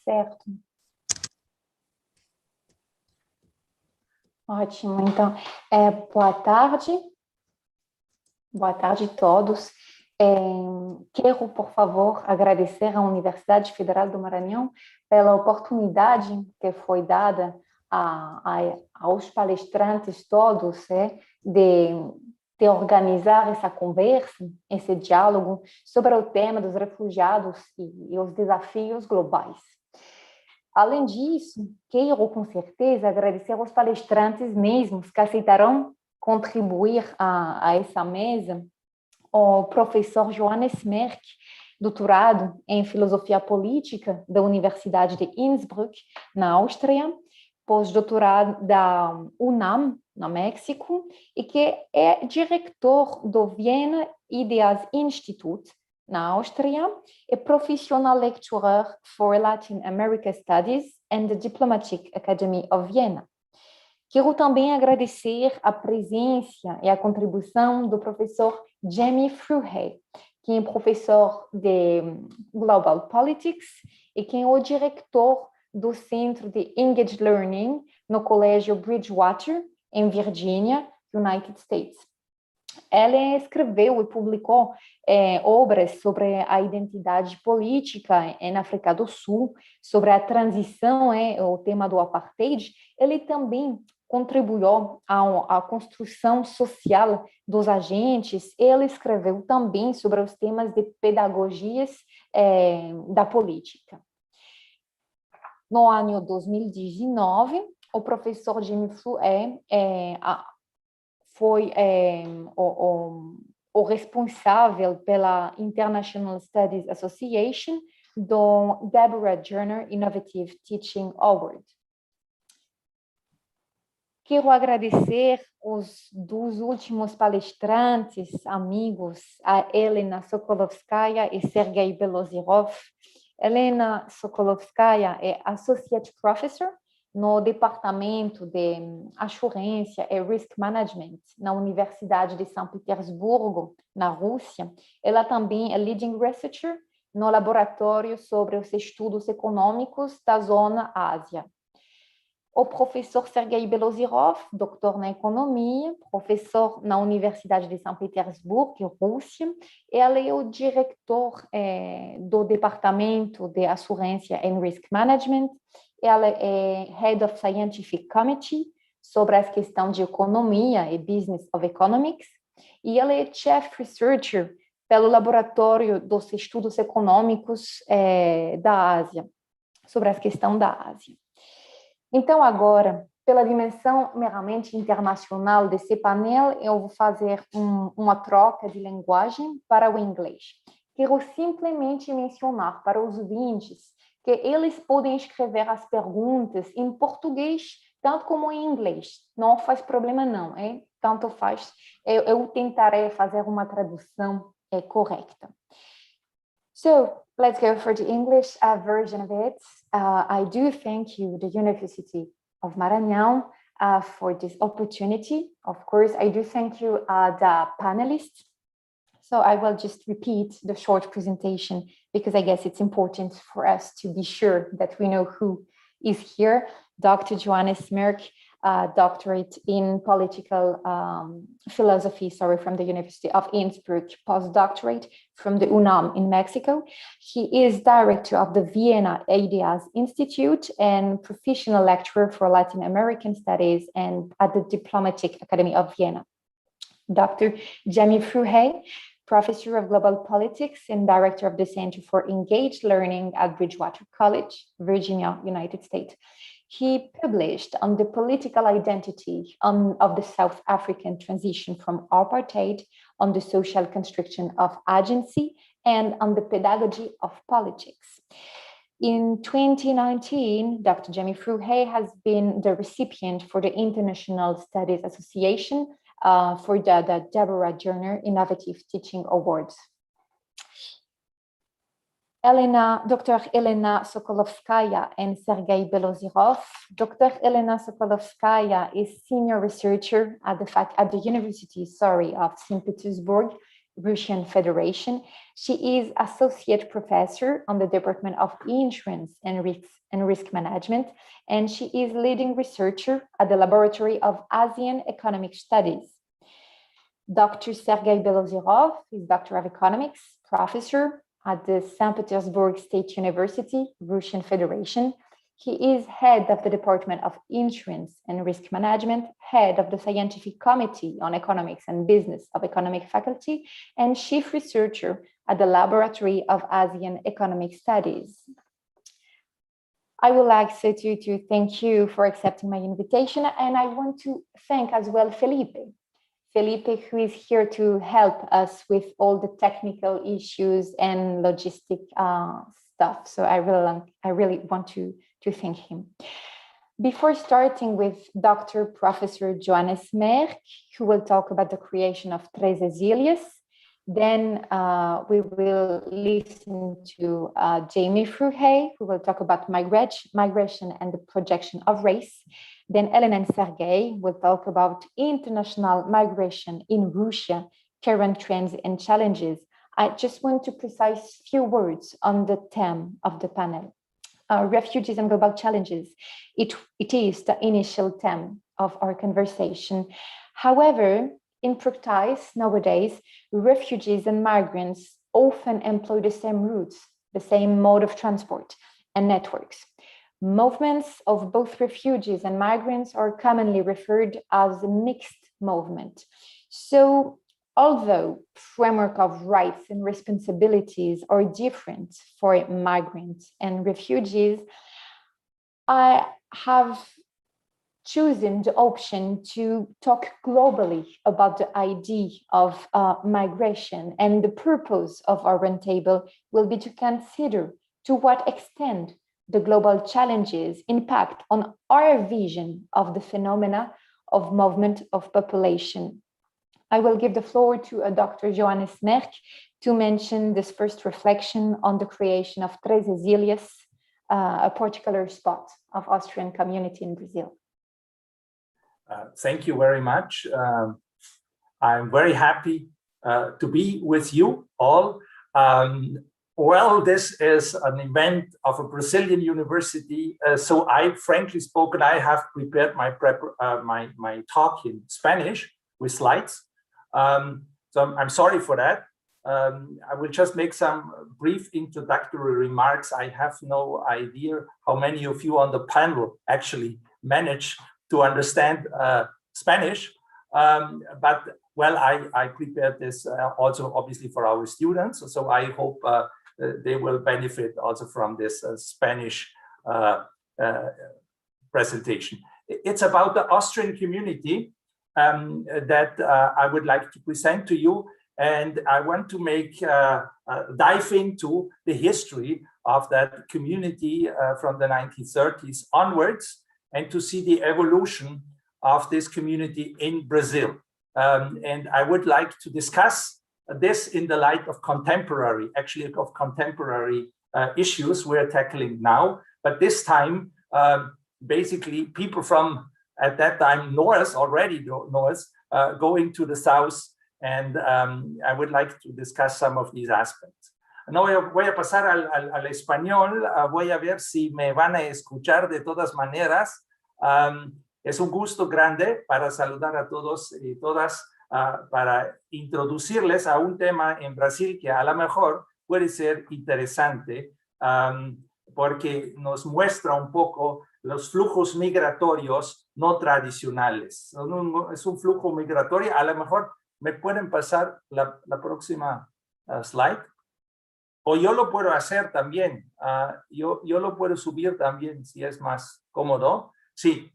Certo. Ótimo. Então, boa tarde. Boa tarde a todos. Quero, por favor, agradecer à Universidade Federal do Maranhão pela oportunidade que foi dada aos palestrantes todos de organizar essa conversa, esse diálogo sobre o tema dos refugiados e os desafios globais. Além disso, quero com certeza agradecer aos palestrantes mesmos que aceitaram contribuir a essa mesa, o professor Johannes Merck, doutorado em Filosofia Política da Universidade de Innsbruck, na Áustria, pós-doutorado da UNAM, no México, e que é diretor do Vienna Ideas Institute, na Áustria, e professional lecturer for Latin America Studies and the Diplomatic Academy of Vienna. Quero também agradecer a presença e a contribuição do professor Jamie Fruhe, que é professor de Global Politics e que é o diretor do Centro de Engaged Learning no Colégio Bridgewater, em Virgínia, United States. Ela escreveu e publicou obras sobre a identidade política na África do Sul, sobre a transição, o tema do apartheid. Ele também contribuiu à construção social dos agentes. Ele escreveu também sobre os temas de pedagogias da política. No ano 2019, o professor Jamie Fruhe foi o responsável pela International Studies Association do Deborah Journer Innovative Teaching Award. Quero agradecer os dos últimos palestrantes, amigos, a Elena Sokolovskaya e Sergei Belozerov. Elena Sokolovskaya é Associate Professor no Departamento de Assurância e Risk Management na Universidade de São Petersburgo, na Rússia. Ela também é Leading Researcher no Laboratório sobre os Estudos Econômicos da Zona Ásia. O professor Sergei Belozerov, doutor na Economia, professor na Universidade de São Petersburgo, Rússia. Ele é o diretor do Departamento de Assurância e Risk Management. Ela é Head of Scientific Committee sobre as questões de economia e Business of Economics, e ela é Chief Researcher pelo Laboratório dos Estudos Econômicos da Ásia, sobre as questões da Ásia. Então, agora, pela dimensão meramente internacional desse painel, eu vou fazer uma troca de linguagem para o inglês. Quero simplesmente mencionar para os ouvintes que eles podem escrever as perguntas em português, tanto como em inglês. Não faz problema não, tanto faz. Eu tentarei fazer uma tradução correta. So, let's go for the English version of it. I do thank you, the University of Maranhão, for this opportunity. Of course, I do thank you, the panelists. So I will just repeat the short presentation because I guess it's important for us to be sure that we know who is here. Dr. Johannes Merck, doctorate in political philosophy, from the University of Innsbruck, postdoctorate from the UNAM in Mexico. He is director of the Vienna Ideas Institute and professional lecturer for Latin American Studies and at the Diplomatic Academy of Vienna. Dr. Jamie Fruhe, Professor of Global Politics and Director of the Center for Engaged Learning at Bridgewater College, Virginia, United States. He published on the political identity of the South African transition from apartheid, on the social construction of agency, and on the pedagogy of politics. In 2019, Dr. Jamie Fruhe has been the recipient for the International Studies Association for the Deborah Journer Innovative Teaching Awards. Dr. Elena Sokolovskaya and Sergei Belozerov. Dr. Elena Sokolovskaya is senior researcher at the University of St. Petersburg, Russian Federation. She is Associate Professor on the Department of Insurance and Risk Management, and she is leading researcher at the Laboratory of Asian Economic Studies. Dr. Sergei Belozerov is Doctor of Economics, Professor at the St. Petersburg State University, Russian Federation. He is head of the Department of Insurance and Risk Management, head of the Scientific Committee on Economics and Business of Economic Faculty, and chief researcher at the Laboratory of Asian Economic Studies. I would like to thank you for accepting my invitation, and I want to thank as well Felipe, who is here to help us with all the technical issues and logistic stuff. So I really want to thank him. Before starting with Dr. Professor Johannes Merck, who will talk about the creation of Tres Exílias, then we will listen to Jamie Fruhay, who will talk about migration and the projection of race. Then Elena and Sergei will talk about international migration in Russia, current trends and challenges. I just want to precise few words on the theme of the panel. Refugees and global challenges. It is the initial theme of our conversation. However, in practice nowadays, refugees and migrants often employ the same routes, the same mode of transport and networks. Movements of both refugees and migrants are commonly referred as a mixed movement. So, although framework of rights and responsibilities are different for migrants and refugees, I have chosen the option to talk globally about the idea of migration, and the purpose of our roundtable will be to consider to what extent the global challenges impact on our vision of the phenomena of movement of population. I will give the floor to Dr. Johannes Merck to mention this first reflection on the creation of Tres Exílias, a particular spot of Austrian community in Brazil. Thank you very much. I'm very happy to be with you all. Well, this is an event of a Brazilian university, so frankly spoken, I have prepared my talk in Spanish with slides. So I'm sorry for that. I will just make some brief introductory remarks. I have no idea how many of you on the panel actually manage to understand Spanish, but well, I prepared this also obviously for our students. So I hope they will benefit also from this Spanish presentation. It's about the Austrian community that I would like to present to you, and I want to dive into the history of that community from the 1930s onwards, and to see the evolution of this community in Brazil. And I would like to discuss this in the light of contemporary issues we're tackling now, but this time, basically people from at that time north, going to the south, and I would like to discuss some of these aspects. No voy a pasar al español, voy a ver si me van a escuchar de todas maneras. Es un gusto grande para saludar a todos y todas, para introducirles a un tema en Brasil que a lo mejor puede ser interesante, porque nos muestra un poco los flujos migratorios no tradicionales. Es un flujo migratorio. A lo mejor me pueden pasar la próxima slide. O yo lo puedo hacer también. Yo lo puedo subir también si es más cómodo. Sí.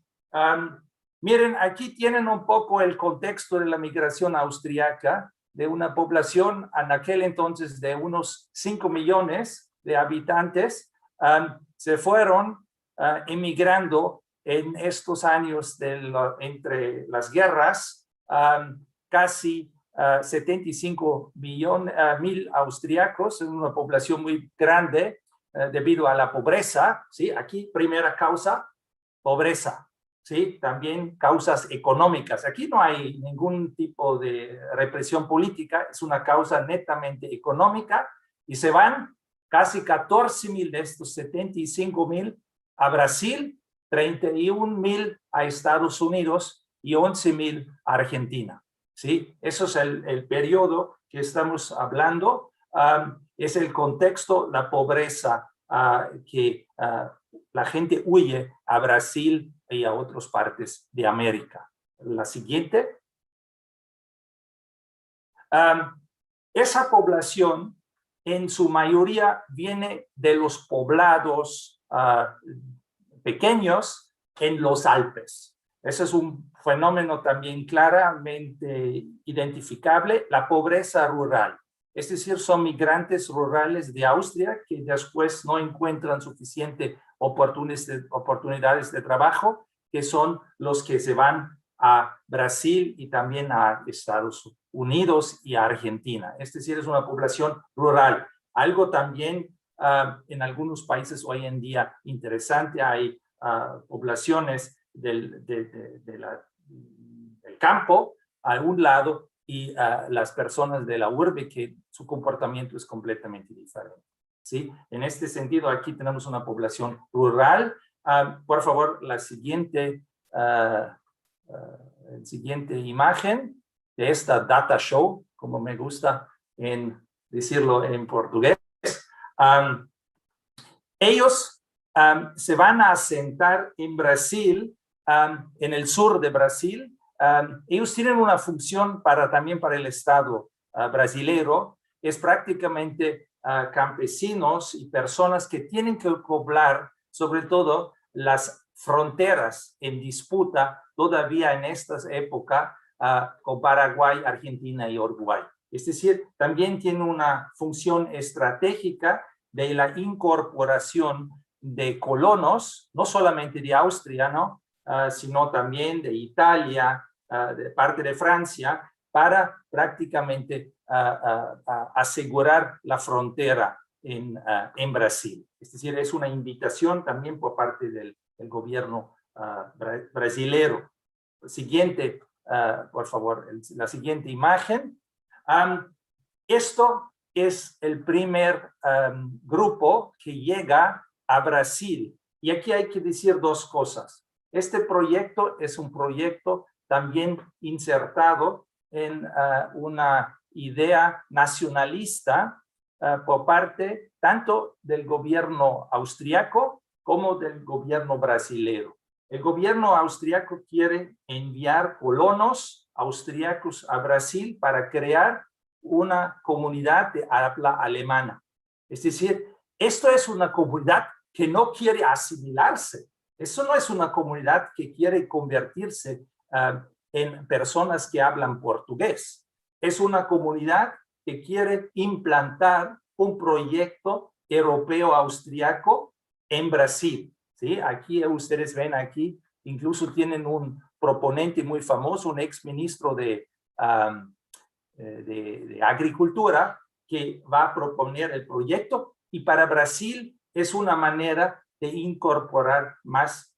Miren, aquí tienen un poco el contexto de la migración austriaca, de una población en aquel entonces de unos 5 millones de habitantes. Se fueron emigrando en estos años entre las guerras, casi 75 mil austriacos, una población muy grande debido a la pobreza. ¿Sí? Aquí, primera causa, pobreza. ¿sí? También causas económicas. Aquí no hay ningún tipo de represión política, es una causa netamente económica, y se van casi 14.000 de estos 75.000 a Brasil, 31.000 a Estados Unidos y 11.000 a Argentina. ¿Sí? Eso es el periodo que estamos hablando. Es el contexto, la pobreza que la gente huye a Brasil y a otras partes de América. La siguiente. Esa población en su mayoría viene de los poblados pequeños en los Alpes. Ese es un fenómeno también claramente identificable, la pobreza rural. Es decir, son migrantes rurales de Austria que después no encuentran suficientes oportunidades de trabajo, que son los que se van a Brasil y también a Estados Unidos y a Argentina. Es decir, es una población rural. Algo también en algunos países hoy en día interesante, hay poblaciones del campo a un lado y las personas de la urbe que su comportamiento es completamente diferente. ¿Sí? En este sentido, aquí tenemos una población rural. Por favor, la siguiente imagen de esta data show, como me gusta decirlo en portugués. Ellos se van a asentar en Brasil, en el sur de Brasil. Ellos tienen una función también para el Estado brasilero. Es prácticamente campesinos y personas que tienen que poblar, sobre todo, las fronteras en disputa todavía en esta época con Paraguay, Argentina y Uruguay. Es decir, también tiene una función estratégica de la incorporación de colonos, no solamente de Austria, ¿no? Sino también de Italia, de parte de Francia, para prácticamente asegurar la frontera en Brasil. Es decir, es una invitación también por parte del gobierno brasilero. Siguiente, por favor, la siguiente imagen. Esto es el primer grupo que llega a Brasil. Y aquí hay que decir dos cosas. Este proyecto es un proyecto también insertado en una idea nacionalista por parte tanto del gobierno austriaco como del gobierno brasilero. El gobierno austriaco quiere enviar colonos austriacos a Brasil para crear una comunidad de habla alemana. Es decir, esto es una comunidad que no quiere asimilarse. Eso no es una comunidad que quiere convertirse en personas que hablan portugués. Es una comunidad que quiere implantar un proyecto europeo-austriaco en Brasil. ¿Sí? Aquí ustedes ven aquí, incluso tienen un proponente muy famoso, un exministro de Agricultura, que va a proponer el proyecto, y para Brasil es una manera de incorporar más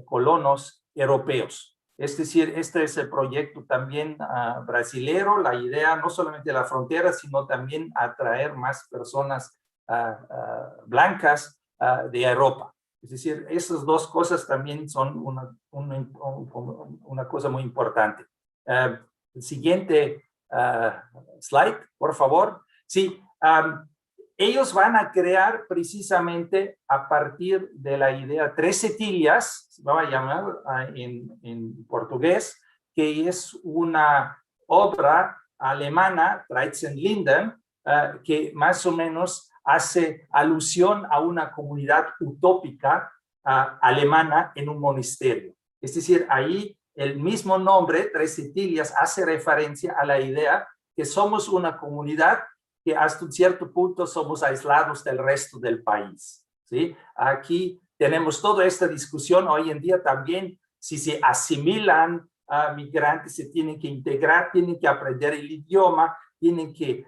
colonos europeos. Es decir, este es el proyecto también brasilero, la idea no solamente de la frontera, sino también atraer más personas blancas de Europa. Es decir, esas dos cosas también son una cosa muy importante. El siguiente slide, por favor. Sí, ellos van a crear precisamente a partir de la idea 13 tillas, se va a llamar en portugués, que es una obra alemana, 13 Linden, que más o menos hace alusión a una comunidad utópica alemana en un monasterio. Es decir, ahí el mismo nombre, 13 tillas, hace referencia a la idea que somos una comunidad que hasta un cierto punto somos aislados del resto del país. ¿Sí? Aquí tenemos toda esta discusión hoy en día también, si se asimilan migrantes, se tienen que integrar, tienen que aprender el idioma, tienen que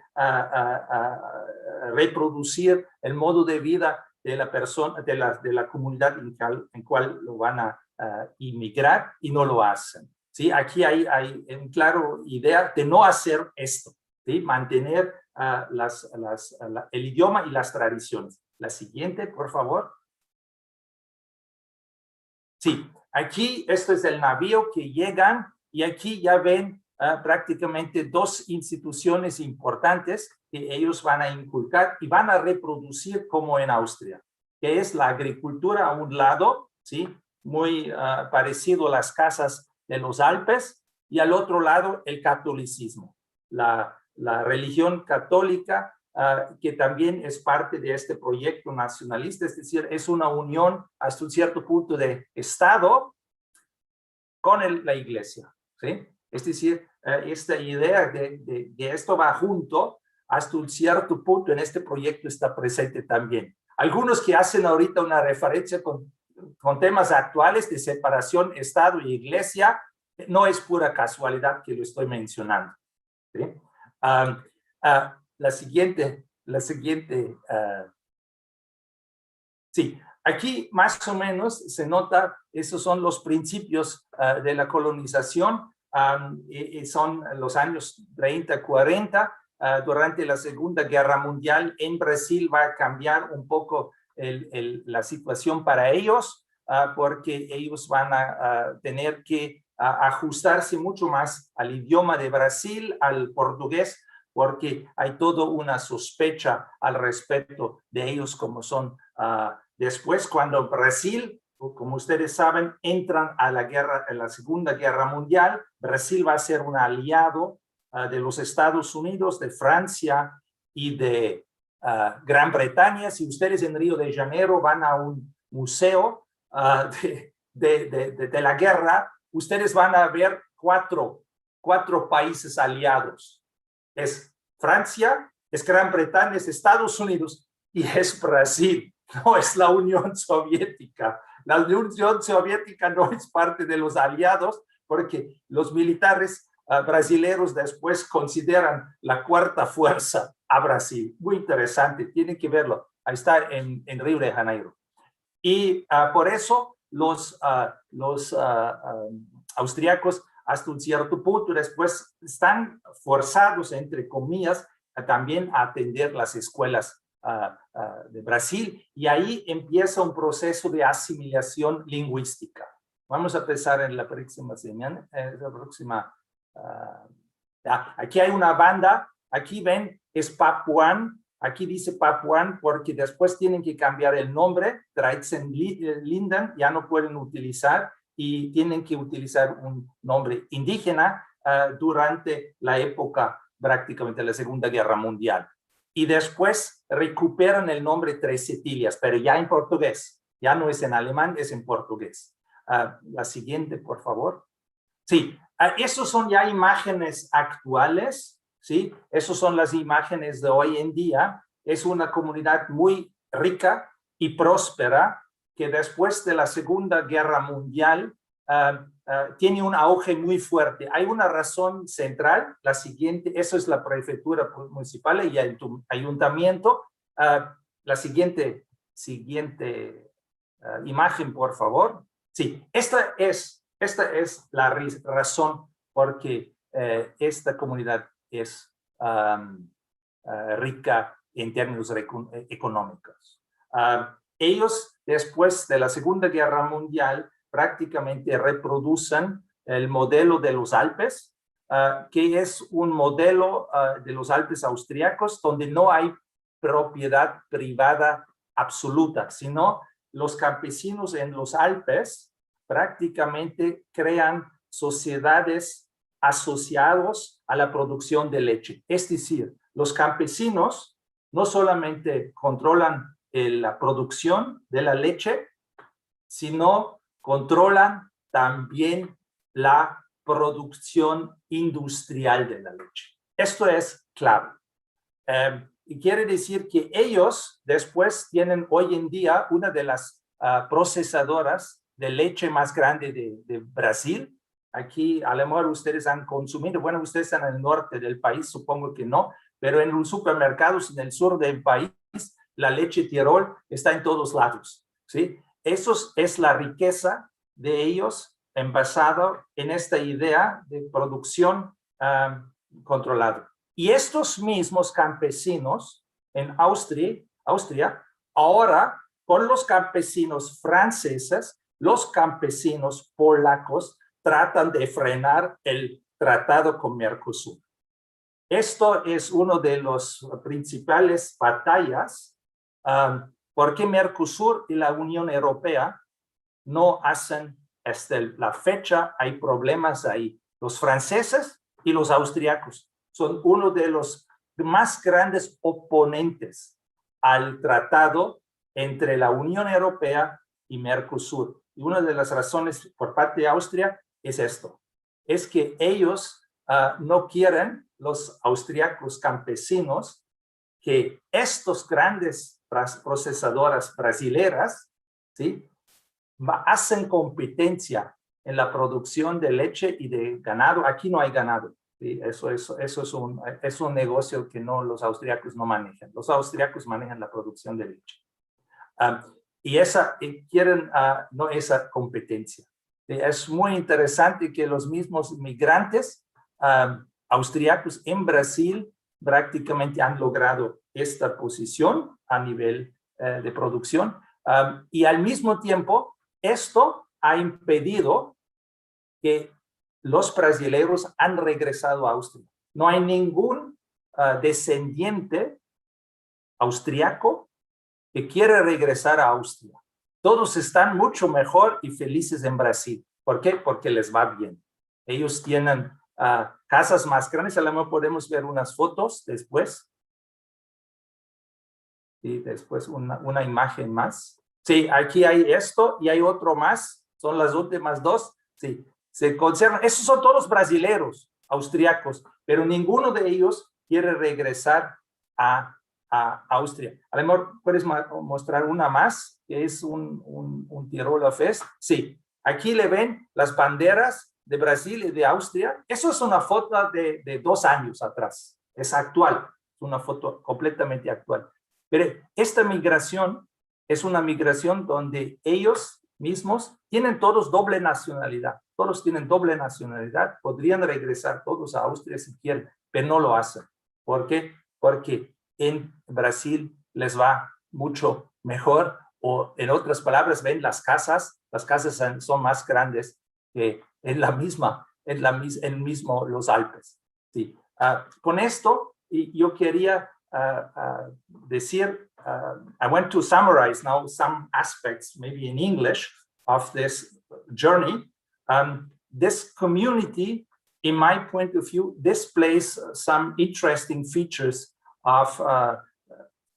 reproducir el modo de vida de la persona, de la comunidad en cual lo van a inmigrar y no lo hacen. ¿Sí? Aquí hay una clara idea de no hacer esto, ¿sí? Mantener el idioma y las tradiciones. La siguiente, por favor. Sí, aquí esto es el navío que llegan y aquí ya ven prácticamente dos instituciones importantes que ellos van a inculcar y van a reproducir como en Austria, que es la agricultura a un lado, ¿sí? Muy parecido a las casas de los Alpes, y al otro lado el catolicismo, la religión católica, que también es parte de este proyecto nacionalista, es decir, es una unión hasta un cierto punto de Estado con la Iglesia, ¿sí? Es decir, esta idea de esto va junto hasta un cierto punto en este proyecto está presente también. Algunos que hacen ahorita una referencia con temas actuales de separación Estado y Iglesia, no es pura casualidad que lo estoy mencionando, ¿sí? La siguiente, sí, aquí más o menos se nota, esos son los principios de la colonización, son los años 30, 40, durante la Segunda Guerra Mundial en Brasil va a cambiar un poco la situación para ellos, porque ellos van a tener que ajustarse mucho más al idioma de Brasil, al portugués, porque hay toda una sospecha al respecto de ellos como son. Después, cuando Brasil, como ustedes saben, entran a la Segunda Guerra Mundial, Brasil va a ser un aliado de los Estados Unidos, de Francia y de Gran Bretaña. Si ustedes en Río de Janeiro van a un museo de la guerra, ustedes van a ver cuatro países aliados. Es Francia, es Gran Bretaña, es Estados Unidos y es Brasil, no es la Unión Soviética. La Unión Soviética no es parte de los aliados porque los militares brasileños después consideran la cuarta fuerza a Brasil. Muy interesante, tienen que verlo. Ahí está en Río de Janeiro. Y por eso los austríacos hasta un cierto punto después están forzados, entre comillas, también a atender las escuelas de Brasil, y ahí empieza un proceso de asimilación lingüística. Vamos a empezar en la próxima semana. Aquí hay una banda, aquí ven, es Papuán, aquí dice Papuán porque después tienen que cambiar el nombre, Linden, ya no pueden utilizar, y tienen que utilizar un nombre indígena durante la época prácticamente de la Segunda Guerra Mundial. Y después recuperan el nombre Tres Setillas, pero ya en portugués. Ya no es en alemán, es en portugués. La siguiente, por favor. Sí, esos son ya imágenes actuales, ¿sí? Esas son las imágenes de hoy en día. Es una comunidad muy rica y próspera, que después de la Segunda Guerra Mundial tiene un auge muy fuerte. Hay una razón central, la siguiente, eso es la prefectura municipal y el ayuntamiento. La siguiente imagen, por favor. Sí, esta es la razón por que esta comunidad es rica en términos económicos. Ellos, después de la Segunda Guerra Mundial, prácticamente reproducen el modelo de los Alpes, que es un modelo de los Alpes austríacos, donde no hay propiedad privada absoluta, sino los campesinos en los Alpes prácticamente crean sociedades asociadas a la producción de leche. Es decir, los campesinos no solamente controlan la producción de la leche, sino controlan también la producción industrial de la leche. Esto es clave. Y quiere decir que ellos después tienen hoy en día una de las procesadoras de leche más grande de Brasil. Aquí a lo mejor ustedes han consumido, bueno, ustedes están en el norte del país, supongo que no, pero en los supermercados en el sur del país, la leche Tirol está en todos lados, ¿sí? Eso es la riqueza de ellos basado en esta idea de producción controlada. Y estos mismos campesinos en Austria, ahora con los campesinos franceses, los campesinos polacos tratan de frenar el tratado con Mercosur. Esto es uno de los principales batallas porque Mercosur y la Unión Europea no hacen, hasta la fecha hay problemas ahí. Los franceses y los austriacos son uno de los más grandes oponentes al tratado entre la Unión Europea y Mercosur. Y una de las razones por parte de Austria es esto, es que ellos no quieren, los austriacos campesinos, que estos grandes procesadoras brasileras, ¿sí?, hacen competencia en la producción de leche y de ganado. Aquí no hay ganado. ¿Sí? Eso es un negocio que no, los austriacos no manejan. Los austriacos manejan la producción de leche. Y quieren no esa competencia. Es muy interesante que los mismos migrantes austriacos en Brasil prácticamente han logrado esta posición a nivel de producción. Y al mismo tiempo, esto ha impedido que los brasileños han regresado a Austria. No hay ningún descendiente austriaco que quiere regresar a Austria. Todos están mucho mejor y felices en Brasil. ¿Por qué? Porque les va bien. Ellos tienen casas más grandes. A lo mejor podemos ver unas fotos después. Y después una imagen más. Sí, aquí hay esto y hay otro más. Son las últimas dos. Sí, se conservan. Esos son todos brasileros, austriacos, pero ninguno de ellos quiere regresar a Austria. A lo mejor puedes mostrar una más, que es un Tiroler Fest. Sí, aquí le ven las banderas de Brasil y de Austria. Eso es una foto de 2 años atrás. Es actual, es una foto completamente actual. Pero esta migración es una migración donde ellos mismos tienen todos doble nacionalidad. Todos tienen doble nacionalidad. Podrían regresar todos a Austria si quieren, pero no lo hacen. ¿Por qué? Porque en Brasil les va mucho mejor, o en otras palabras, ven las casas son más grandes que en los Alpes. Sí. Con esto, yo quería decir, I want to summarize now some aspects, maybe in English, of this journey. This community, in my point of view, displays some interesting features of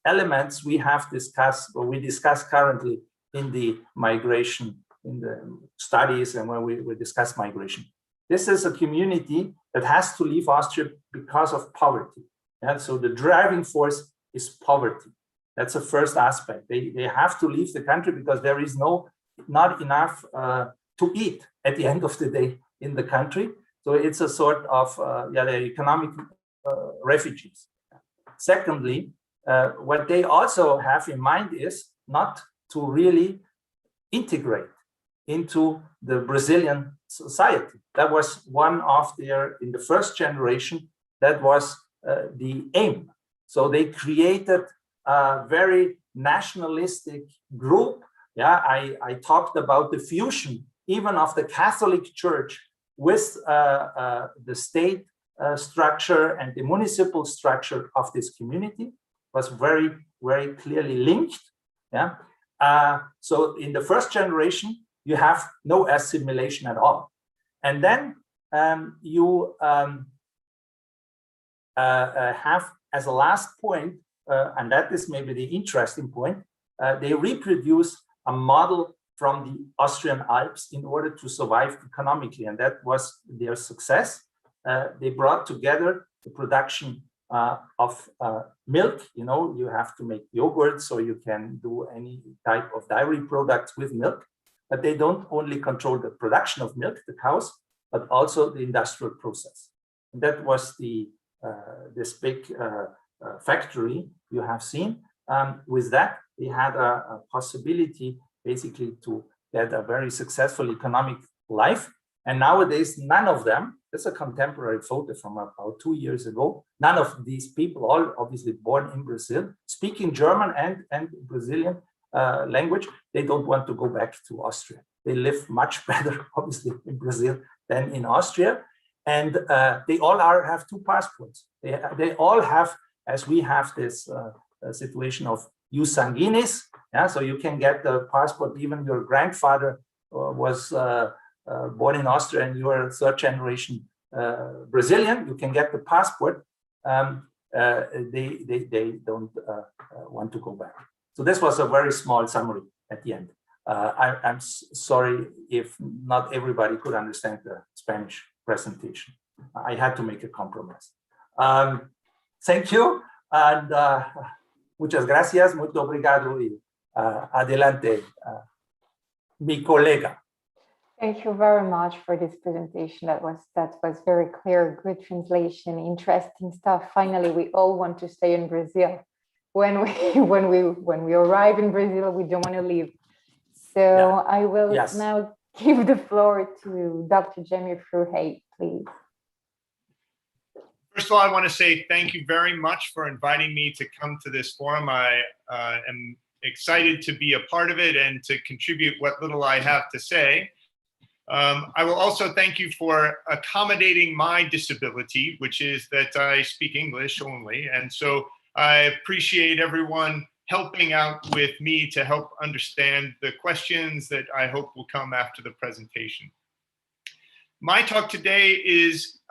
elements we have discussed, or we discuss currently in the migration, in the studies and when we discuss migration. This is a community that has to leave Austria because of poverty. And so the driving force is poverty. That's the first aspect. They have to leave the country because there is not enough to eat at the end of the day in the country. So it's a sort of they're economic refugees. Secondly, what they also have in mind is not to really integrate into the Brazilian society. That was one of in the first generation, that was the aim. So they created a very nationalistic group. Yeah, I talked about the fusion even of the Catholic Church with the state structure and the municipal structure of this community was very, very clearly linked. Yeah. So in the first generation, you have no assimilation at all. And then you have as a last point, and that is maybe the interesting point, they reproduce a model from the Austrian Alps in order to survive economically, and that was their success. They brought together the production of milk. You know, you have to make yogurt, so you can do any type of dairy products with milk. But they don't only control the production of milk, the cows, but also the industrial process. And that was this big factory you have seen. With that, they had a possibility basically to They had a very successful economic life. And nowadays, none of them, it's a contemporary photo from about 2 years ago, none of these people, all obviously born in Brazil, speaking German and Brazilian language, they don't want to go back to Austria. They live much better, obviously, in Brazil than in Austria. And they all have 2 passports. They all have, as we have this situation of jus sanguinis, yeah, so you can get the passport, even your grandfather was born in Austria and you are 3rd generation Brazilian, you can get the passport. They don't want to go back. So this was a very small summary at the end. I'm sorry if not everybody could understand the Spanish presentation. I had to make a compromise. Thank you, and muchas gracias, muito obrigado, y adelante, mi colega. Thank you very much for this presentation. That was very clear, good translation, interesting stuff. Finally, we all want to stay in Brazil. When we arrive in Brazil, we don't want to leave. So yeah. I will now give the floor to Dr. Jamie Fruhay, please. First of all, I want to say thank you very much for inviting me to come to this forum. I am excited to be a part of it and to contribute what little I have to say. I will also thank you for accommodating my disability, which is that I speak English only. And so I appreciate everyone helping out with me to help understand the questions that I hope will come after the presentation. My talk today is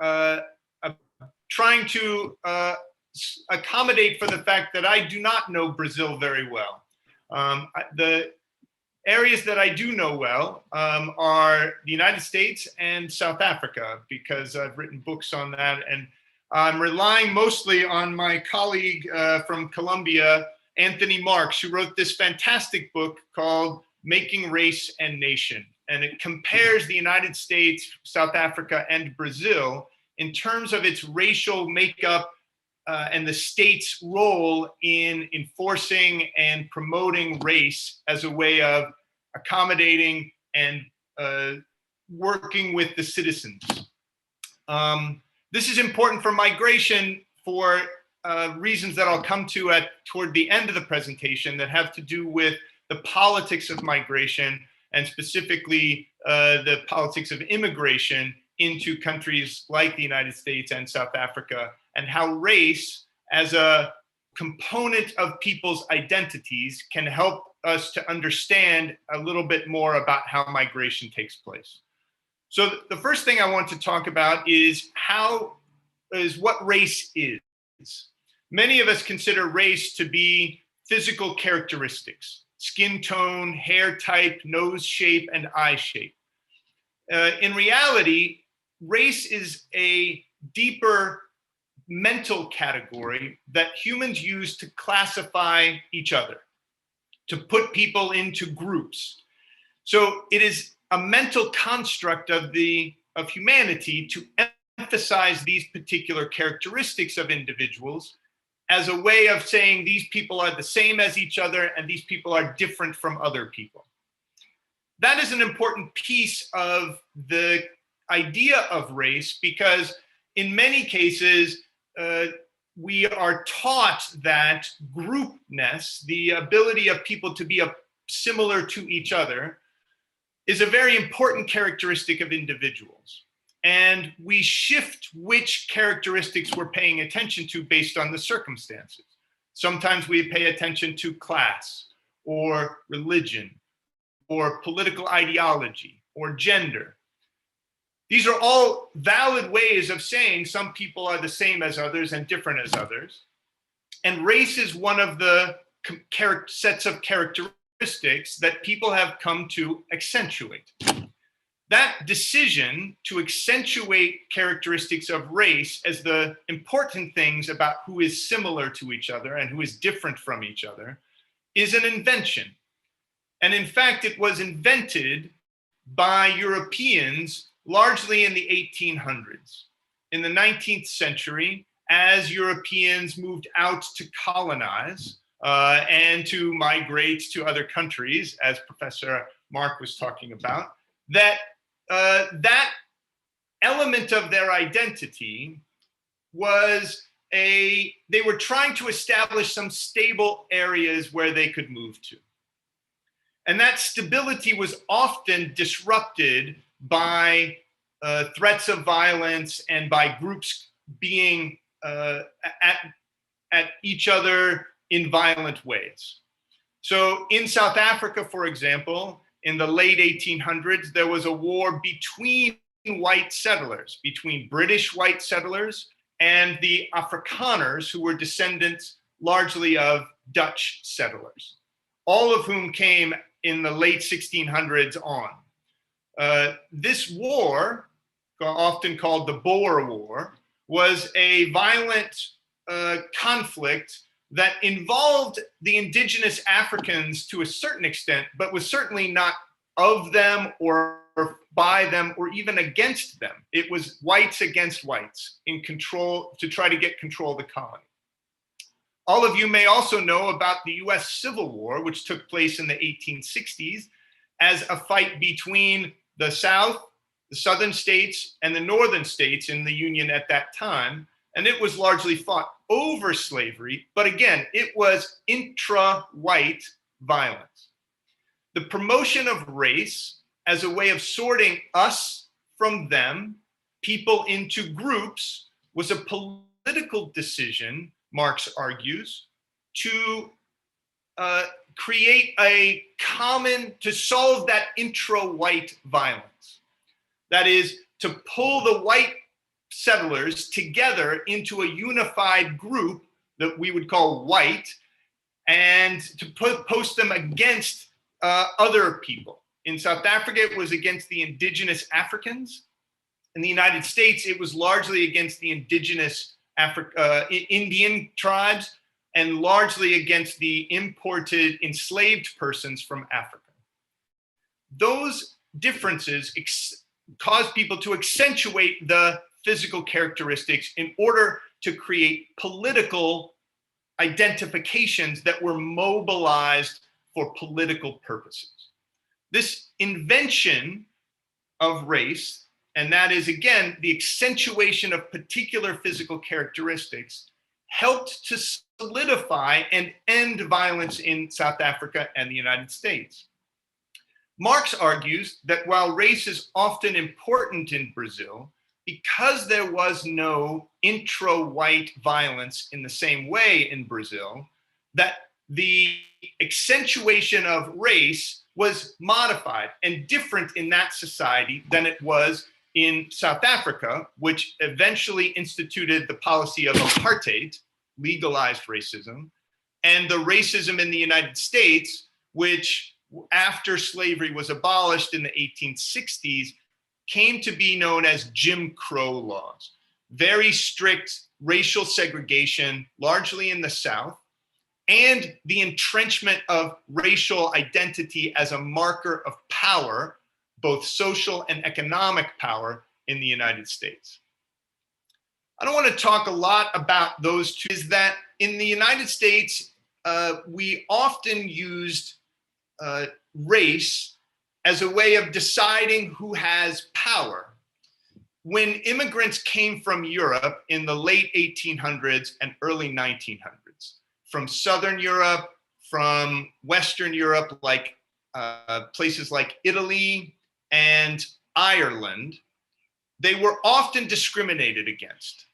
trying to accommodate for the fact that I do not know Brazil very well. The areas that I do know well are the United States and South Africa, because I've written books on that, and I'm relying mostly on my colleague from Columbia, Anthony Marks, who wrote this fantastic book called Making Race and Nation. And it compares the United States, South Africa, and Brazil in terms of its racial makeup and the state's role in enforcing and promoting race as a way of accommodating and working with the citizens. This is important for migration for reasons that I'll come to toward the end of the presentation that have to do with the politics of migration, and specifically the politics of immigration into countries like the United States and South Africa, and how race as a component of people's identities can help us to understand a little bit more about how migration takes place. So the first thing I want to talk about is what race is. Many of us consider race to be physical characteristics: skin tone, hair type, nose shape, and eye shape. In reality, race is a deeper mental category that humans use to classify each other, to put people into groups. So it is a mental construct of humanity to emphasize these particular characteristics of individuals as a way of saying these people are the same as each other and these people are different from other people. That is an important piece of the idea of race, because in many cases, we are taught that groupness, the ability of people to be similar to each other, is a very important characteristic of individuals. And we shift which characteristics we're paying attention to based on the circumstances. Sometimes we pay attention to class, or religion, or political ideology, or gender. These are all valid ways of saying some people are the same as others and different as others. And race is one of the sets of characteristics that people have come to accentuate. That decision to accentuate characteristics of race as the important things about who is similar to each other and who is different from each other is an invention. And in fact, it was invented by Europeans largely in the 1800s. In the 19th century, as Europeans moved out to colonize and to migrate to other countries, as Professor Mark was talking about, that that element of their identity was they were trying to establish some stable areas where they could move to. And that stability was often disrupted by threats of violence and by groups being at each other in violent ways. So in South Africa, for example, in the late 1800s, there was a war between white settlers, between British white settlers and the Afrikaners, who were descendants largely of Dutch settlers, all of whom came in the late 1600s on. This war, often called the Boer War, was a violent conflict that involved the indigenous Africans to a certain extent, but was certainly not of them or by them or even against them. It was whites against whites in control to try to get control of the colony. All of you may also know about the US Civil War, which took place in the 1860s as a fight between the South, the Southern states, and the Northern states in the Union at that time. And it was largely fought over slavery, but again, it was intra-white violence. The promotion of race as a way of sorting us from them, people into groups, was a political decision, Marx argues, to create a common, to solve that intra-white violence. That is, to pull the white settlers together into a unified group that we would call white, and to post them against other people. In South Africa, it was against the indigenous Africans. In the United States, it was largely against the indigenous Indian tribes and largely against the imported enslaved persons from Africa. Those differences caused people to accentuate the physical characteristics in order to create political identifications that were mobilized for political purposes. This invention of race, and that is again the accentuation of particular physical characteristics, helped to solidify and end violence in South Africa and the United States. Marx argues that while race is often important in Brazil, because there was no intra-white violence in the same way in Brazil, that the accentuation of race was modified and different in that society than it was in South Africa, which eventually instituted the policy of apartheid, legalized racism, and the racism in the United States, which after slavery was abolished in the 1860s, came to be known as Jim Crow laws. Very strict racial segregation, largely in the South, and the entrenchment of racial identity as a marker of power, both social and economic power in the United States. I don't want to talk a lot about those two. Is that in the United States, we often used race as a way of deciding who has power. When immigrants came from Europe in the late 1800s and early 1900s, from Southern Europe, from Western Europe, like places like Italy and Ireland, they were often discriminated against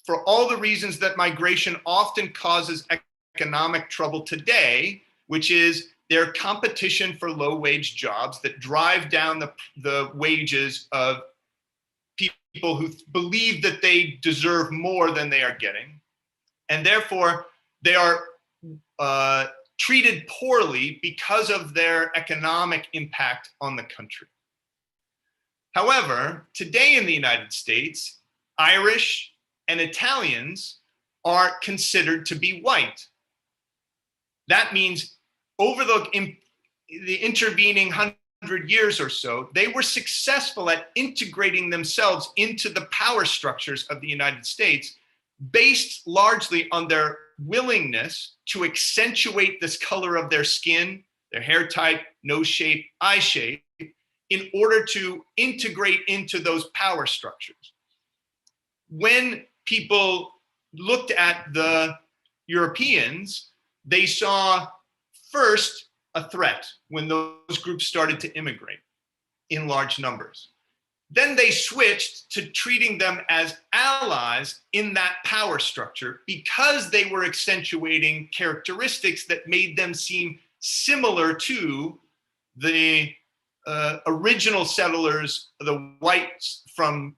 for all the reasons that migration often causes economic trouble today, which is their competition for low-wage jobs that drive down the wages of people who believe that they deserve more than they are getting. And therefore, they are treated poorly because of their economic impact on the country. However, today in the United States, Irish and Italians are considered to be white. That means over the intervening 100 years or so, they were successful at integrating themselves into the power structures of the United States, based largely on their willingness to accentuate this color of their skin, their hair type, nose shape, eye shape, in order to integrate into those power structures. When people looked at the Europeans, they saw first a threat when those groups started to immigrate in large numbers. Then they switched to treating them as allies in that power structure because they were accentuating characteristics that made them seem similar to the original settlers, the whites from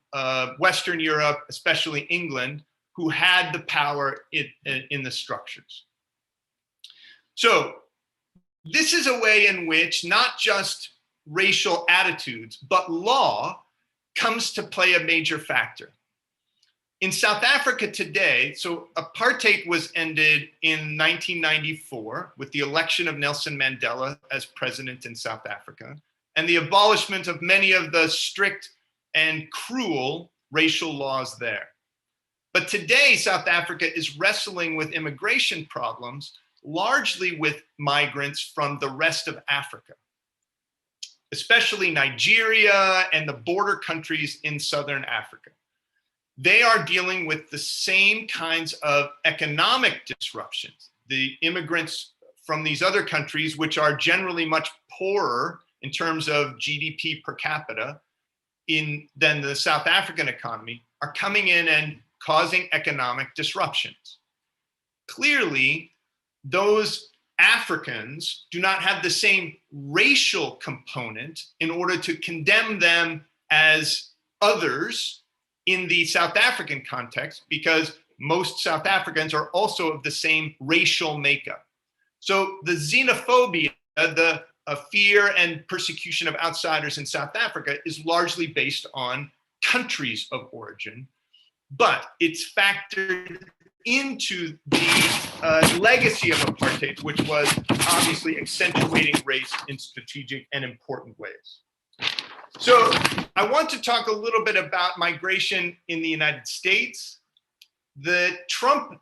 Western Europe, especially England, who had the power in the structures. So this is a way in which not just racial attitudes, but law comes to play a major factor. In South Africa today, so apartheid was ended in 1994 with the election of Nelson Mandela as president in South Africa, and the abolishment of many of the strict and cruel racial laws there. But today, South Africa is wrestling with immigration problems, largely with migrants from the rest of Africa, especially Nigeria and the border countries in Southern Africa. They are dealing with the same kinds of economic disruptions. The immigrants from these other countries, which are generally much poorer in terms of GDP per capita than the South African economy, are coming in and causing economic disruptions. Clearly, those Africans do not have the same racial component in order to condemn them as others in the South African context, because most South Africans are also of the same racial makeup. So the xenophobia, the fear and persecution of outsiders in South Africa is largely based on countries of origin, but it's factored into the legacy of apartheid, which was obviously accentuating race in strategic and important ways. So I want to talk a little bit about migration in the United States. The Trump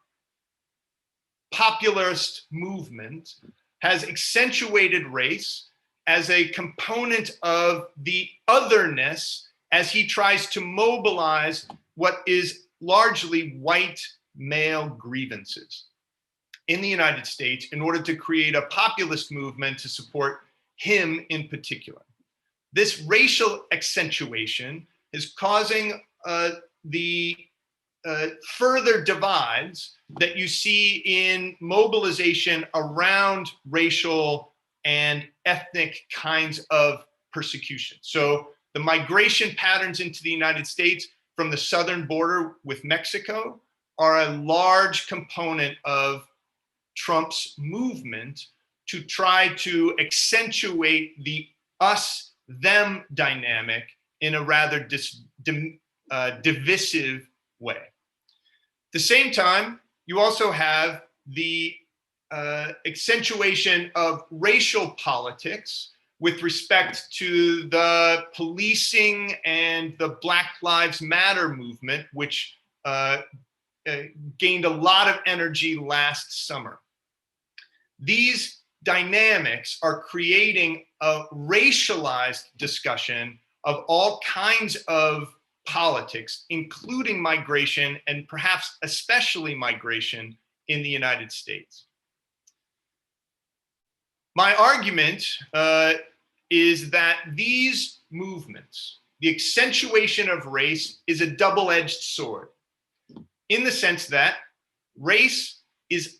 populist movement has accentuated race as a component of the otherness as he tries to mobilize what is largely white male grievances in the United States in order to create a populist movement to support him in particular. This racial accentuation is causing the further divides that you see in mobilization around racial and ethnic kinds of persecution. So the migration patterns into the United States from the southern border with Mexico are a large component of Trump's movement to try to accentuate the us-them dynamic in a rather divisive way. At the same time, you also have the accentuation of racial politics with respect to the policing and the Black Lives Matter movement, which gained a lot of energy last summer. These dynamics are creating a racialized discussion of all kinds of politics, including migration and perhaps especially migration in the United States. My argument is that these movements, the accentuation of race, is a double-edged sword, in the sense that race is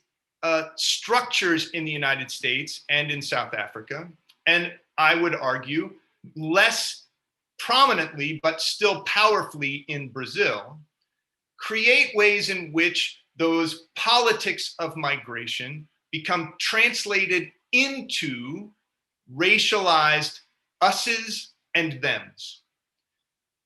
structures in the United States and in South Africa, and I would argue less prominently, but still powerfully in Brazil, create ways in which those politics of migration become translated into racialized us's and them's.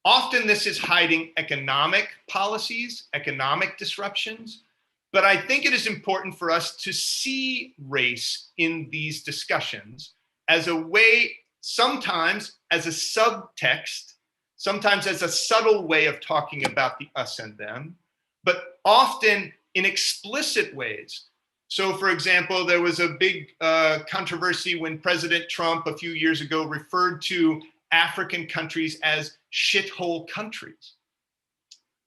Often this is hiding economic policies, economic disruptions, but I think it is important for us to see race in these discussions as a way, sometimes as a subtext, sometimes as a subtle way of talking about the us and them, but often in explicit ways So, for example, there was a big controversy when President Trump a few years ago referred to African countries as shithole countries.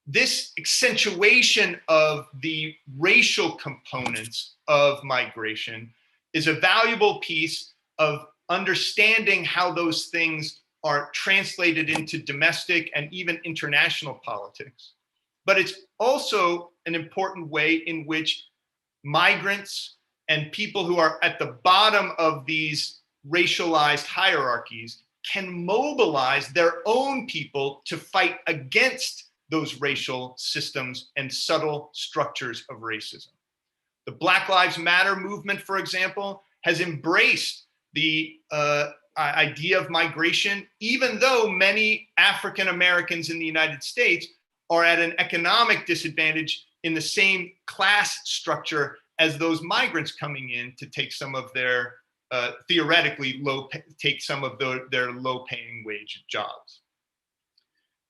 This accentuation of the racial components of migration is a valuable piece of understanding how those things are translated into domestic and even international politics. But it's also an important way in which migrants and people who are at the bottom of these racialized hierarchies can mobilize their own people to fight against those racial systems and subtle structures of racism. The Black Lives Matter movement, for example, has embraced the idea of migration, even though many African Americans in the United States are at an economic disadvantage in the same class structure as those migrants coming in to take some of their theoretically their low-paying wage jobs.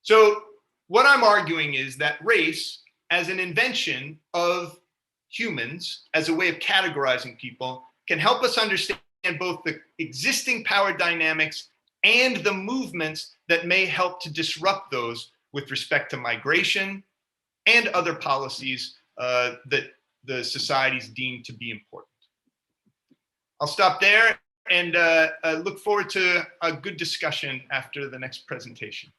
So what I'm arguing is that race, as an invention of humans, as a way of categorizing people, can help us understand both the existing power dynamics and the movements that may help to disrupt those with respect to migration and other policies that the societies deem to be important. I'll stop there and look forward to a good discussion after the next presentation.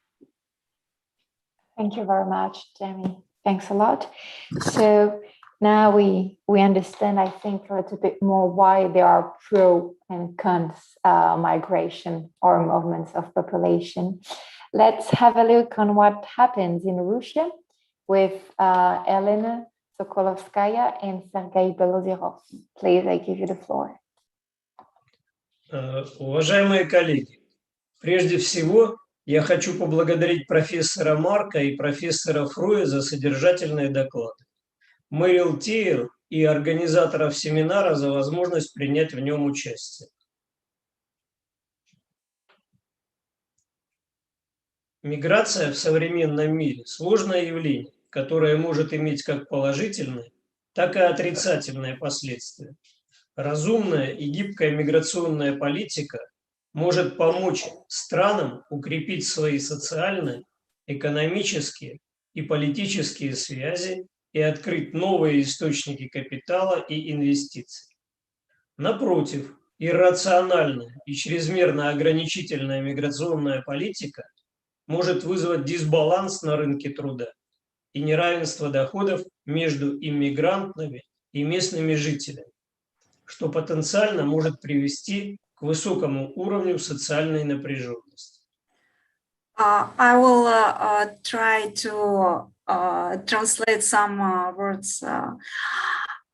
Thank you very much, Jamie. Thanks a lot. So now we understand, I think, a little bit more why there are pro and cons migration or movements of population. Let's have a look on what happens in Russia with Elena Sokolovskaya and Sergei Belozerov. Please, I give you the floor. Уважаемые коллеги, прежде всего я хочу поблагодарить профессора Марка и профессора Фруя за содержательные доклады, Мэрил Тиер и организаторов семинара за возможность принять в нем участие. Миграция в современном мире – сложное явление, которое может иметь как положительные, так и отрицательные последствия. Разумная и гибкая миграционная политика может помочь странам укрепить свои социальные, экономические и политические связи и открыть новые источники капитала и инвестиций. Напротив, иррациональная и чрезмерно ограничительная миграционная политика может вызвать дисбаланс на рынке труда и неравенство доходов между иммигрантами и местными жителями, что потенциально может привести к высокому уровню социальной напряженности. I will try to translate some words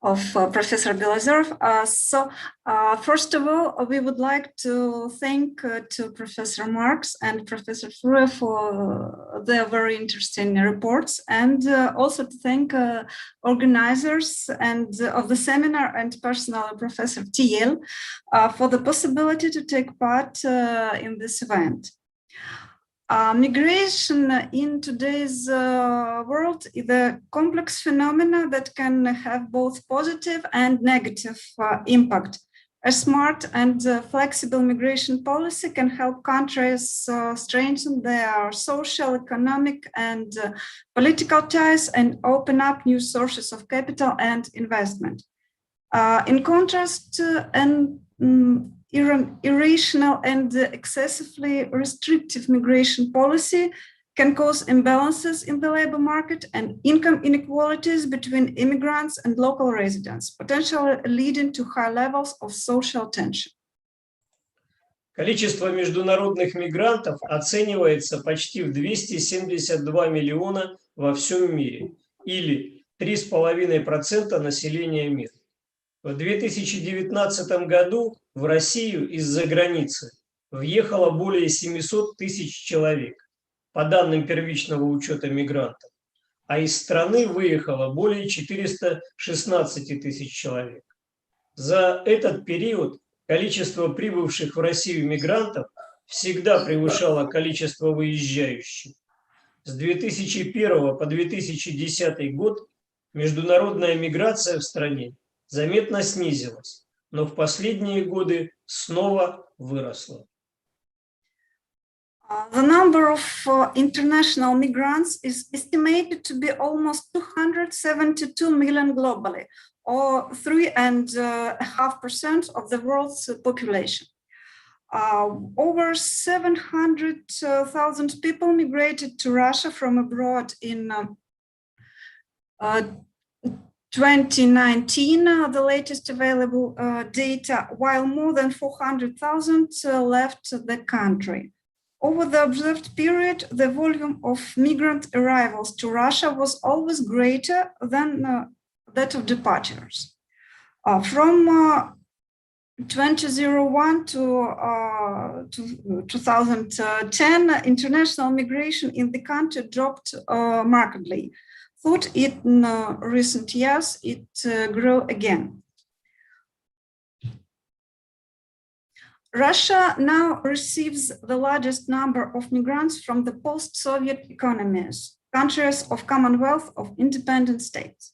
of Professor Belozerov. First of all, we would like to thank to Professor Marks and Professor Fure for their very interesting reports, and also to thank organizers and of the seminar and personally Professor TL for the possibility to take part in this event. Migration in today's world is a complex phenomenon that can have both positive and negative impact. A smart and flexible migration policy can help countries strengthen their social, economic, and political ties and open up new sources of capital and investment. In contrast, an irrational and excessively restrictive migration policy can cause imbalances in the labor market and income inequalities between immigrants and local residents, potentially leading to high levels of social tension. Количество международных мигрантов оценивается почти в 272 миллиона во всем мире, или 3,5% населения мира. В 2019 году в Россию из-за границы въехало более 700 тысяч человек, по данным первичного учета мигрантов, а из страны выехало более 416 тысяч человек. За этот период количество прибывших в Россию мигрантов всегда превышало количество выезжающих. С 2001 по 2010 год международная миграция в стране заметно снизилась, но в последние годы снова выросла. The number of international migrants is estimated to be almost 272 million globally, or 3.5% of the world's population. Over 700,000 people migrated to Russia from abroad in 2019, the latest available data, while more than 400,000 left the country. Over the observed period, the volume of migrant arrivals to Russia was always greater than that of departures. From 2001 to 2010, international migration in the country dropped markedly. Thought in recent years it grew again. Russia now receives the largest number of migrants from the post-Soviet economies, countries of Commonwealth of Independent States.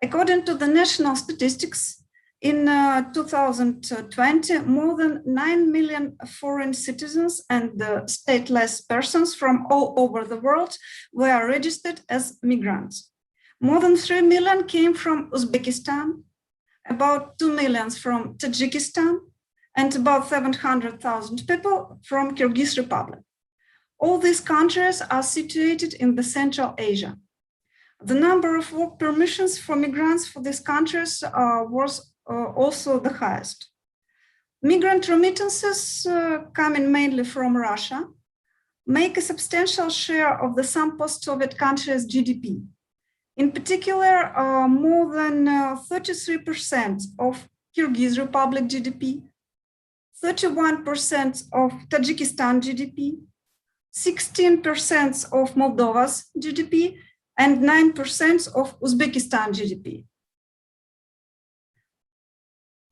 According to the national statistics, in 2020, more than 9 million foreign citizens and stateless persons from all over the world were registered as migrants. More than 3 million came from Uzbekistan, about 2 million from Tajikistan, and about 700,000 people from Kyrgyz Republic. All these countries are situated in the Central Asia. The number of work permissions for migrants for these countries was also the highest. Migrant remittances coming mainly from Russia make a substantial share of the some post-Soviet countries' GDP. In particular, more than 33% of Kyrgyz Republic GDP, 31% of Tajikistan GDP, 16% of Moldova's GDP, and 9% of Uzbekistan GDP.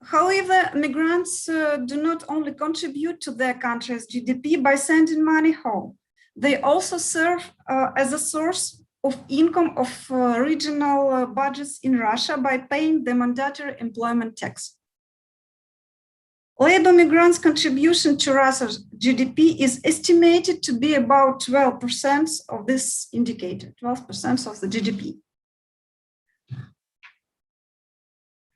However, migrants do not only contribute to their country's GDP by sending money home, they also serve as a source of income of regional budgets in Russia by paying the mandatory employment tax. Labor migrants' contribution to Russia's GDP is estimated to be about 12% of this indicator, 12% of the GDP.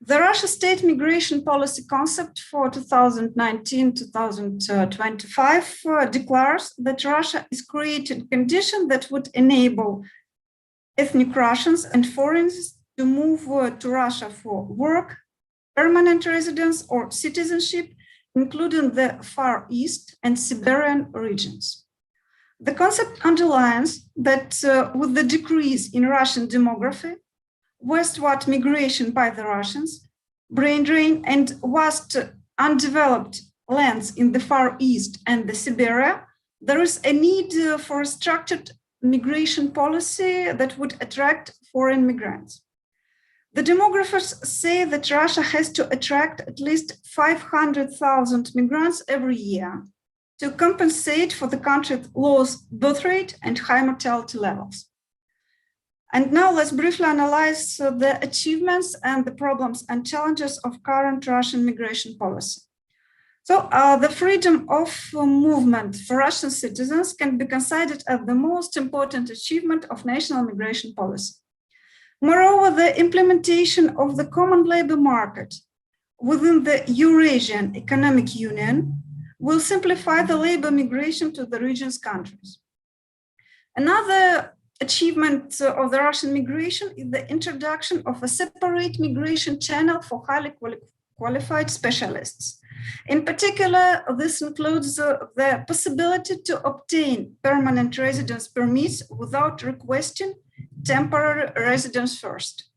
The Russia state migration policy concept for 2019-2025 declares that Russia is creating conditions that would enable ethnic Russians and foreigners to move to Russia for work, permanent residence, or citizenship, including the Far East and Siberian regions. The concept underlines that with the decrease in Russian demography, westward migration by the Russians, brain drain, and vast undeveloped lands in the Far East and the Siberia, there is a need for a structured migration policy that would attract foreign migrants. The demographers say that Russia has to attract at least 500,000 migrants every year to compensate for the country's low birth rate and high mortality levels. And now let's briefly analyze the achievements and the problems and challenges of current Russian migration policy. So the freedom of movement for Russian citizens can be considered as the most important achievement of national migration policy. Moreover, the implementation of the common labor market within the Eurasian Economic Union will simplify the labor migration to the region's countries. Another achievement of the Russian migration is the introduction of a separate migration channel for highly qualified specialists. In particular, this includes the possibility to obtain permanent residence permits without requesting temporary residence first.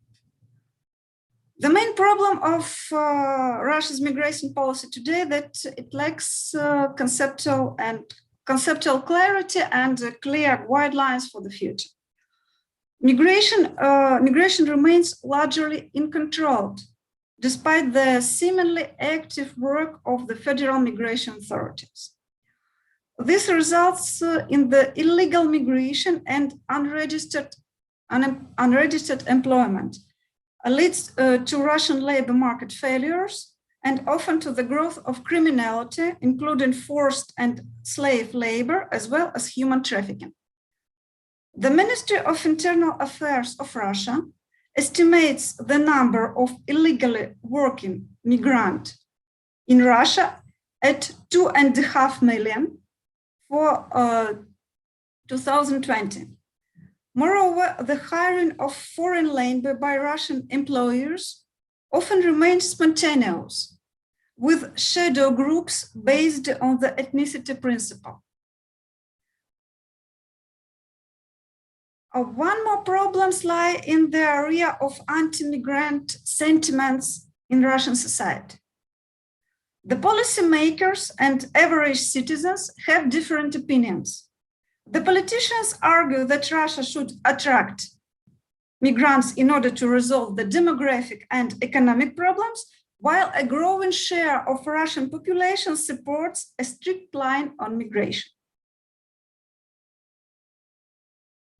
The main problem of Russia's migration policy today is that it lacks conceptual clarity and clear guidelines for the future. Migration remains largely uncontrolled, despite the seemingly active work of the federal migration authorities. This results in the illegal migration and unregistered employment, leads to Russian labor market failures and often to the growth of criminality, including forced and slave labor, as well as human trafficking. The Ministry of Internal Affairs of Russia estimates the number of illegally working migrants in Russia at 2.5 million for 2020. Moreover, the hiring of foreign labor by Russian employers often remains spontaneous, with shadow groups based on the ethnicity principle. One more problems lie in the area of anti-migrant sentiments in Russian society. The policymakers and average citizens have different opinions. The politicians argue that Russia should attract migrants in order to resolve the demographic and economic problems, while a growing share of Russian population supports a strict line on migration.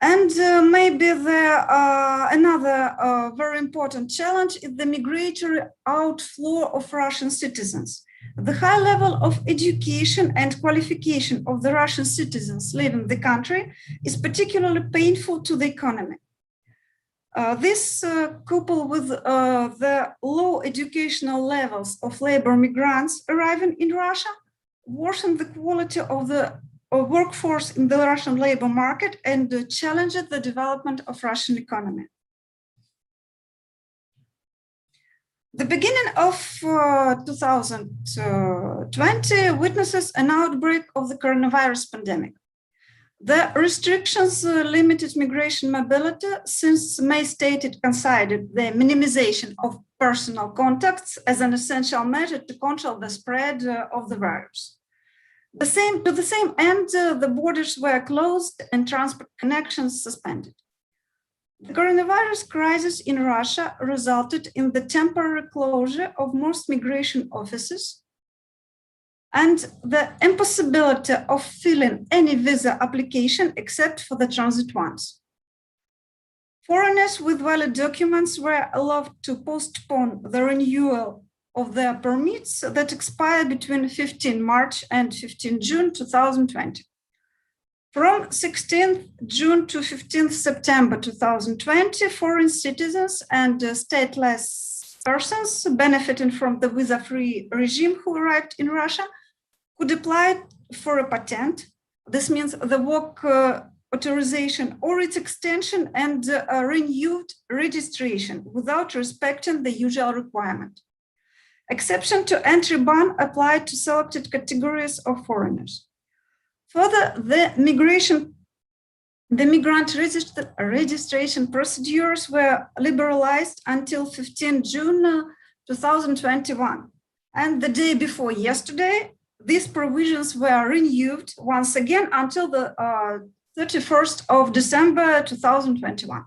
And maybe another very important challenge is the migratory outflow of Russian citizens. The high level of education and qualification of the Russian citizens living in the country is particularly painful to the economy. This, coupled with the low educational levels of labor migrants arriving in Russia, worsen the quality of the workforce in the Russian labor market and challenge the development of Russian economy. The beginning of 2020 witnesses an outbreak of the coronavirus pandemic. The restrictions limited migration mobility, since May state it considered the minimization of personal contacts as an essential measure to control the spread of the virus. To the same end, the borders were closed and transport connections suspended. The coronavirus crisis in Russia resulted in the temporary closure of most migration offices and the impossibility of filling any visa application except for the transit ones. Foreigners with valid documents were allowed to postpone the renewal of their permits that expire between 15 March and 15 June 2020. From 16th June to 15th September 2020, foreign citizens and stateless persons benefiting from the visa-free regime who arrived in Russia could apply for a patent. This means the work authorization or its extension and renewed registration without respecting the usual requirement. Exception to entry ban applied to selected categories of foreigners. Further, the migrant registration procedures were liberalized until 15 June 2021. And the day before yesterday, these provisions were renewed once again until the 31st of December 2021.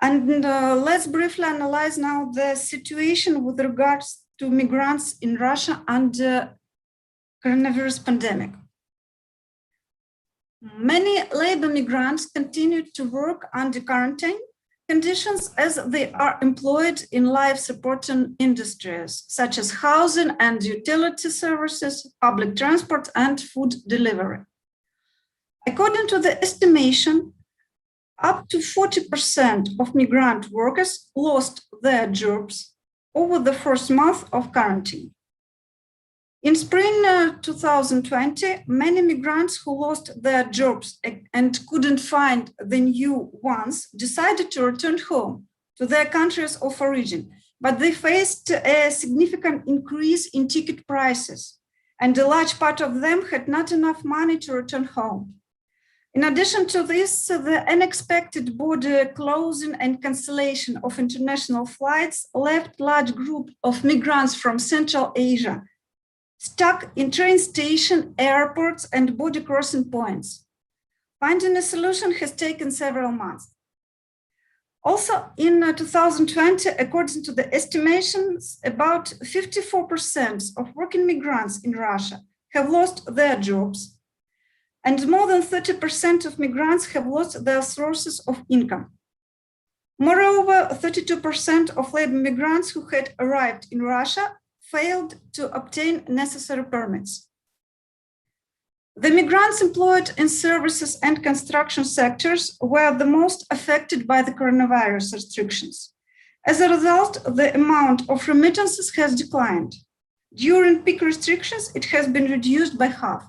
And let's briefly analyze now the situation with regards to migrants in Russia under coronavirus pandemic. Many labor migrants continue to work under quarantine conditions as they are employed in life-supporting industries, such as housing and utility services, public transport, and food delivery. According to the estimation, up to 40% of migrant workers lost their jobs over the first month of quarantine. In spring 2020, many migrants who lost their jobs and couldn't find the new ones decided to return home to their countries of origin, but they faced a significant increase in ticket prices, and a large part of them had not enough money to return home. In addition to this, the unexpected border closing and cancellation of international flights left large group of migrants from Central Asia stuck in train station, airports, and border crossing points. Finding a solution has taken several months. Also, in 2020, according to the estimations, about 54% of working migrants in Russia have lost their jobs, and more than 30% of migrants have lost their sources of income. Moreover, 32% of labor migrants who had arrived in Russia failed to obtain necessary permits. The migrants employed in services and construction sectors were the most affected by the coronavirus restrictions. As a result, the amount of remittances has declined. During peak restrictions, it has been reduced by half.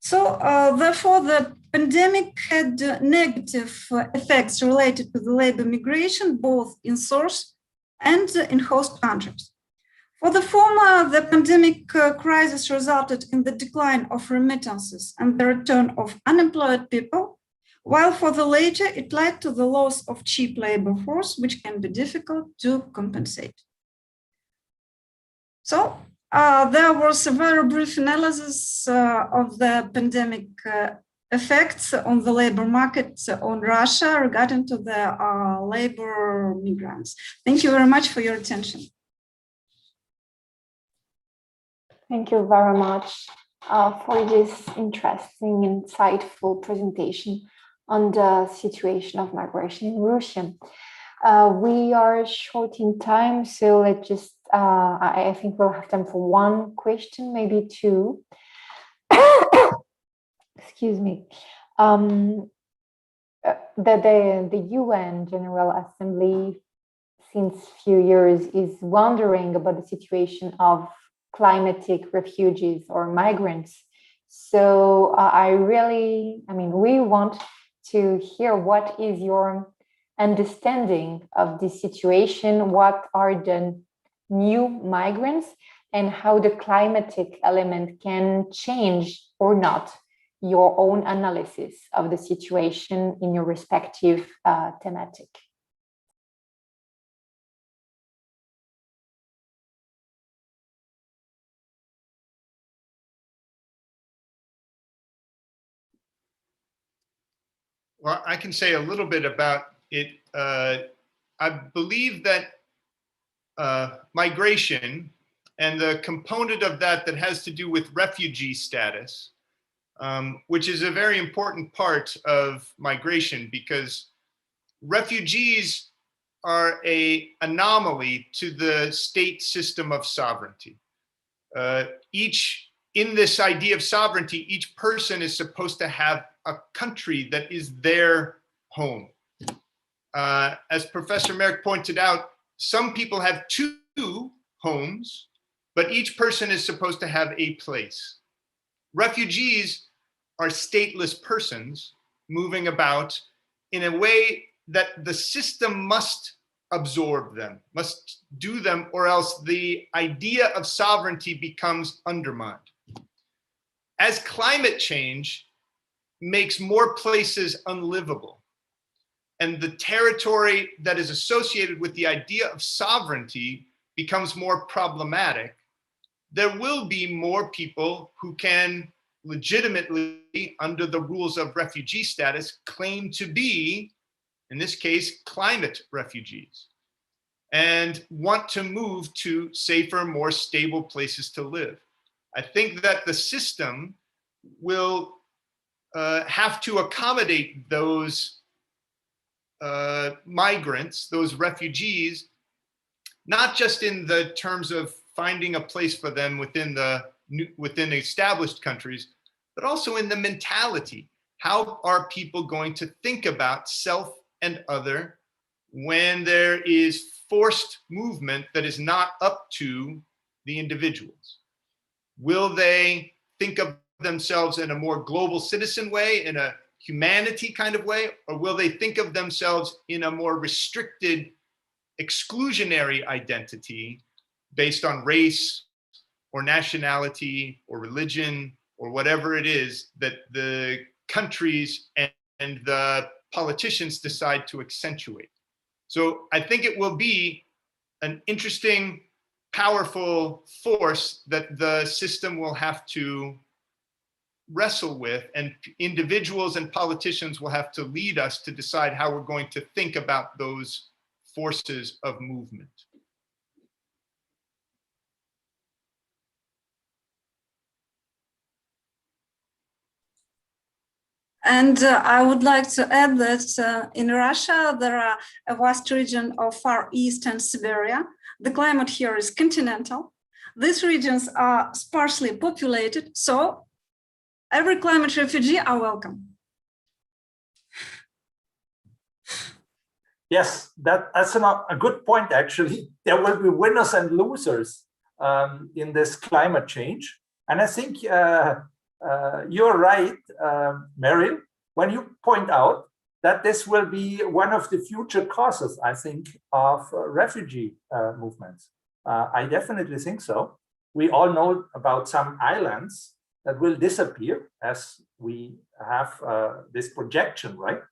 So therefore, the pandemic had negative effects related to the labor migration, both in source and in host countries. For the former, the pandemic crisis resulted in the decline of remittances and the return of unemployed people, while for the latter, it led to the loss of cheap labor force, which can be difficult to compensate. So there was a very brief analysis of the pandemic effects on the labor market on Russia regarding to the labor migrants. Thank you very much for your attention. Thank you very much for this interesting, insightful presentation on the situation of migration in Russia. We are short in time, so let's just, I think we'll have time for one question, maybe two. Excuse me. The UN General Assembly, since a few years, is wondering about the situation of climatic refugees or migrants. So we want to hear what is your understanding of this situation, what are the new migrants, and how the climatic element can change or not your own analysis of the situation in your respective thematic. Well, I can say a little bit about it. I believe that migration and the component of that has to do with refugee status, which is a very important part of migration, because refugees are an anomaly to the state system of sovereignty. In this idea of sovereignty, each person is supposed to have a country that is their home. As Professor Merrick pointed out, some people have two homes, but each person is supposed to have a place. Refugees are stateless persons moving about in a way that the system must absorb them, must do them, or else the idea of sovereignty becomes undermined. As climate change makes more places unlivable, and the territory that is associated with the idea of sovereignty becomes more problematic, there will be more people who can legitimately, under the rules of refugee status, claim to be, in this case, climate refugees, and want to move to safer, more stable places to live. I think that the system will have to accommodate those migrants, those refugees, not just in the terms of finding a place for them within established countries, but also in the mentality. How are people going to think about self and other when there is forced movement that is not up to the individuals? Will they think of themselves in a more global citizen way, in a humanity kind of way, or will they think of themselves in a more restricted, exclusionary identity based on race or nationality or religion or whatever it is that the countries and the politicians decide to accentuate? So I think it will be an interesting, powerful force that the system will have to wrestle with, and individuals and politicians will have to lead us to decide how we're going to think about those forces of movement. And I would like to add that in Russia, there are a vast region of Far East and Siberia. The climate here is continental. These regions are sparsely populated, so every climate refugee are welcome. Yes, that's a good point, actually. There will be winners and losers in this climate change. And I think you're right, Meryl, when you point out that this will be one of the future causes, I think, of refugee movements. I definitely think so. We all know about some islands that will disappear as we have this projection, right?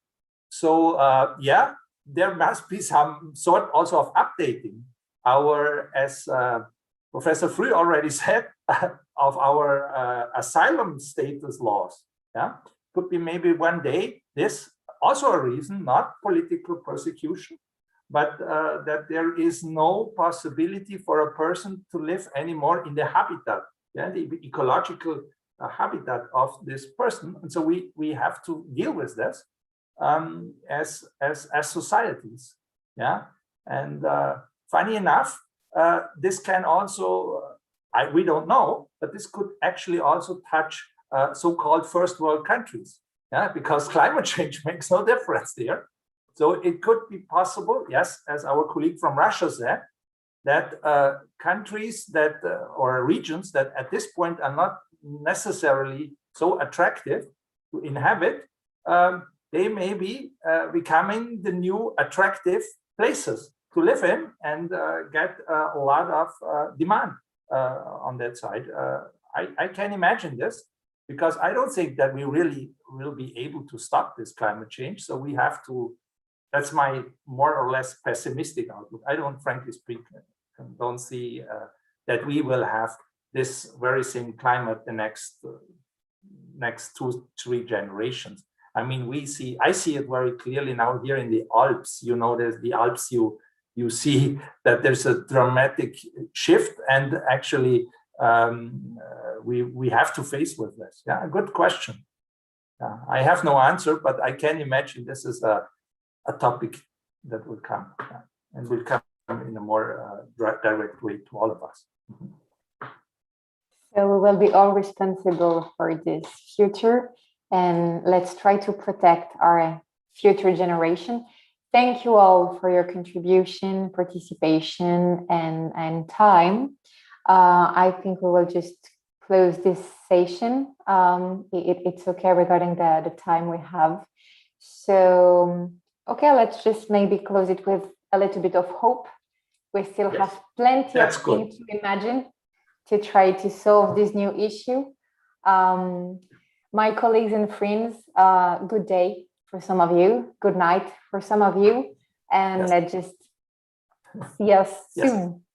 So yeah, there must be some sort also of updating our, as Professor Früh already said, of our asylum status laws. Yeah, could be maybe one day this also a reason, not political persecution, but that there is no possibility for a person to live anymore in the habitat, yeah, the ecological habitat of this person. And so we have to deal with this as societies. Yeah, and funny enough, this can also, we don't know, but this could actually also touch so-called first world countries. Yeah, because climate change makes no difference there. So it could be possible, yes, as our colleague from Russia said, that countries that or regions that at this point are not necessarily so attractive to inhabit, they may be becoming the new attractive places to live in and get a lot of demand on that side. I can imagine this, because I don't think that we really will be able to stop this climate change. So we have to, that's my more or less pessimistic outlook. I don't, frankly speaking, don't see that we will have this very same climate the next 2-3 generations. I mean, I see it very clearly now here in the Alps. You know, there's the Alps, you see that there's a dramatic shift, and actually we have to face with this. Yeah, good question. I have no answer, but I can imagine this is a topic that will come and will come in a more direct way to all of us. So we will be all responsible for this future, and let's try to protect our future generation. Thank you all for your contribution, participation, and time. I think we will just close this session. It's okay regarding the time we have. So, okay, let's just maybe close it with a little bit of hope. We still have plenty of things to imagine to try to solve this new issue. My colleagues and friends, good day for some of you, good night for some of you, and let's just see us soon.